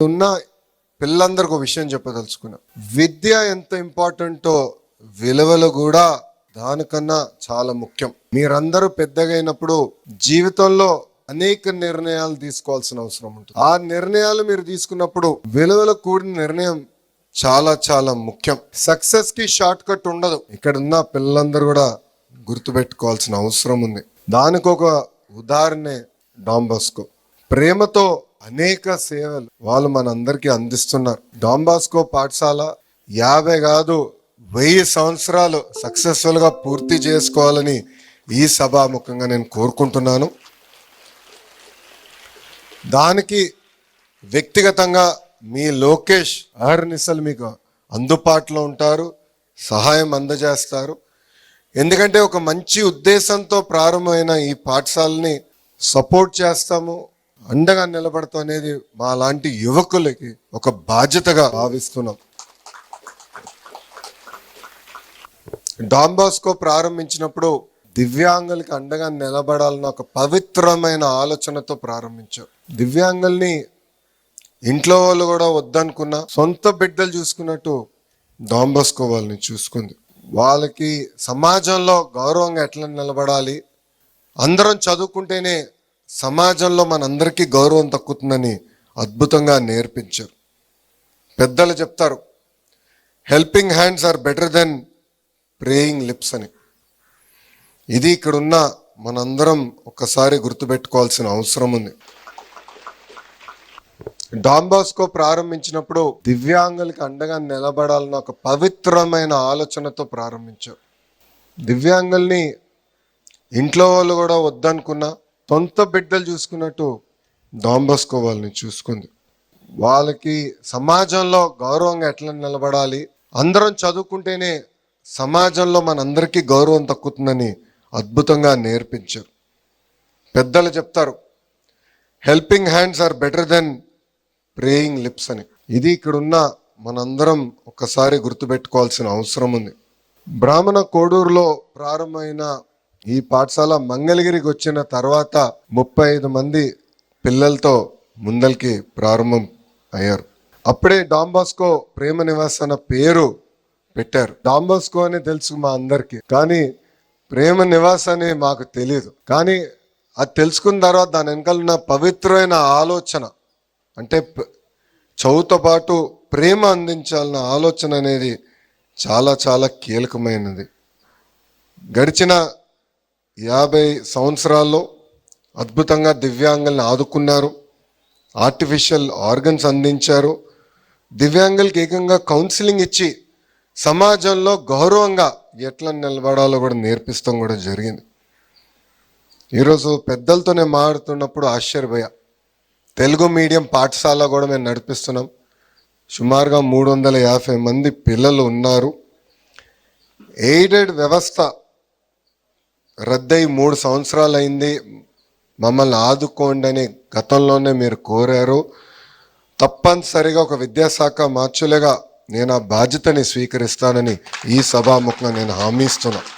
ఉన్న పిల్లలందరికీ ఒక విషయం చెప్పదలుచుకున్నా. విద్య ఎంత ఇంపార్టెంటో విలువలు కూడా దానికన్నా చాలా ముఖ్యం. మీరందరూ పెద్దగా అయినప్పుడు జీవితంలో అనేక నిర్ణయాలు తీసుకోవాల్సిన అవసరం ఉంటుంది. ఆ నిర్ణయాలు మీరు తీసుకున్నప్పుడు విలువలకు కూడిన నిర్ణయం చాలా చాలా ముఖ్యం. సక్సెస్ కి షార్ట్ కట్ ఉండదు. ఇక్కడ ఉన్న పిల్లలందరూ కూడా గుర్తుపెట్టుకోవాల్సిన అవసరం ఉంది. దానికి ఒక ఉదాహరణే డాన్ బాస్కో. ప్రేమతో అనేక సేవలు వాళ్ళు మనందరికీ అందిస్తున్నారు. డాన్ బాస్కో పాఠశాల 50 కాదు 1000 సంవత్సరాలు సక్సెస్ఫుల్ గా పూర్తి చేసుకోవాలని ఈ సభాముఖంగా నేను కోరుకుంటున్నాను. దానికి వ్యక్తిగతంగా మీ లోకేష్ అహర్నిశలు మీకు అందుబాటులో ఉంటారు, సహాయం అందజేస్తారు. ఎందుకంటే ఒక మంచి ఉద్దేశంతో ప్రారంభమైన ఈ పాఠశాలని సపోర్ట్ చేస్తాము, అండగా నిలబడతాం అనేది మా లాంటి యువకులకి ఒక బాధ్యతగా భావిస్తున్నాం. డాన్ బాస్కో ప్రారంభించినప్పుడు దివ్యాంగులకి అండగా నిలబడాలన్న ఒక పవిత్రమైన ఆలోచనతో ప్రారంభించారు. దివ్యాంగుల్ని ఇంట్లో వాళ్ళు కూడా వద్దనుకున్నా సొంత బిడ్డలు చూసుకున్నట్టు డాన్ బాస్కో వాళ్ళని చూసుకుంది. వాళ్ళకి సమాజంలో గౌరవంగా ఎట్లా నిలబడాలి, అందరం చదువుకుంటేనే సమాజంలో మనందరికీ గౌరవం దక్కుతుందని అద్భుతంగా నేర్పించారు. పెద్దలు చెప్తారు, helping hands are better than praying lips అని. ఇది ఇక్కడున్న మనందరం ఒక్కసారి గుర్తుపెట్టుకోవాల్సిన అవసరం ఉంది. డాన్ బాస్కో ప్రారంభించినప్పుడు దివ్యాంగులకి అండగా నిలబడాలన్న ఒక పవిత్రమైన ఆలోచనతో ప్రారంభించారు. దివ్యాంగుల్ని ఇంట్లో వాళ్ళు కూడా వద్దనుకున్నా సొంత బిడ్డలు చూసుకున్నట్టు డాన్ బాస్కో వాళ్ళని చూసుకుంది. వాళ్ళకి సమాజంలో గౌరవంగా ఎట్లా నిలబడాలి, అందరం చదువుకుంటేనే సమాజంలో మనందరికీ గౌరవం దక్కుతుందని అద్భుతంగా నేర్పించారు. పెద్దలు చెప్తారు, helping hands are better than praying lips అని. ఇది ఇక్కడున్న మనందరం ఒక్కసారి గుర్తుపెట్టుకోవాల్సిన అవసరం ఉంది. బ్రాహ్మణ కోడూరులో ప్రారంభమైన ఈ పాఠశాల మంగళగిరికి వచ్చిన తర్వాత 35 మంది పిల్లలతో ముందరికి ప్రారంభం అయ్యారు. అప్పుడే డాన్ బాస్కో ప్రేమ నివాస్ అన్న పేరు పెట్టారు. డాన్ బాస్కో అని తెలుసు మా అందరికి, కానీ ప్రేమ నివాస్ అని మాకు తెలియదు. కానీ అది తెలుసుకున్న తర్వాత దాని వెనకాల ఉన్న పవిత్రమైన ఆలోచన, అంటే చదువుతో పాటు ప్రేమ అందించాలన్న ఆలోచన అనేది చాలా చాలా కీలకమైనది. గడిచిన 50 సంవత్సరాల్లో అద్భుతంగా దివ్యాంగుల్ని ఆదుకున్నారు, ఆర్టిఫిషియల్ ఆర్గన్స్ అందించారు, దివ్యాంగులకి ఏకంగా కౌన్సిలింగ్ ఇచ్చి సమాజంలో గౌరవంగా ఎట్లా నిలబడాలో కూడా నేర్పిస్తాం కూడా జరిగింది. ఈరోజు పెద్దలతో నేను మాట్లాడుతున్నప్పుడు ఆశ్చర్యపోయా. తెలుగు మీడియం పాఠశాల కూడా మేము నడిపిస్తున్నాం. సుమారుగా 350 మంది పిల్లలు ఉన్నారు. ఎయిడెడ్ వ్యవస్థ రద్దయి 3 సంవత్సరాలు అయింది. మమ్మల్ని ఆదుకోండి అని గతంలోనే మీరు కోరారు. తప్పనిసరిగా ఒక విద్యాశాఖ మార్చులుగా నేను ఆ బాధ్యతని స్వీకరిస్తానని ఈ సభాముఖంగా నేను హామీ ఇస్తున్నాను.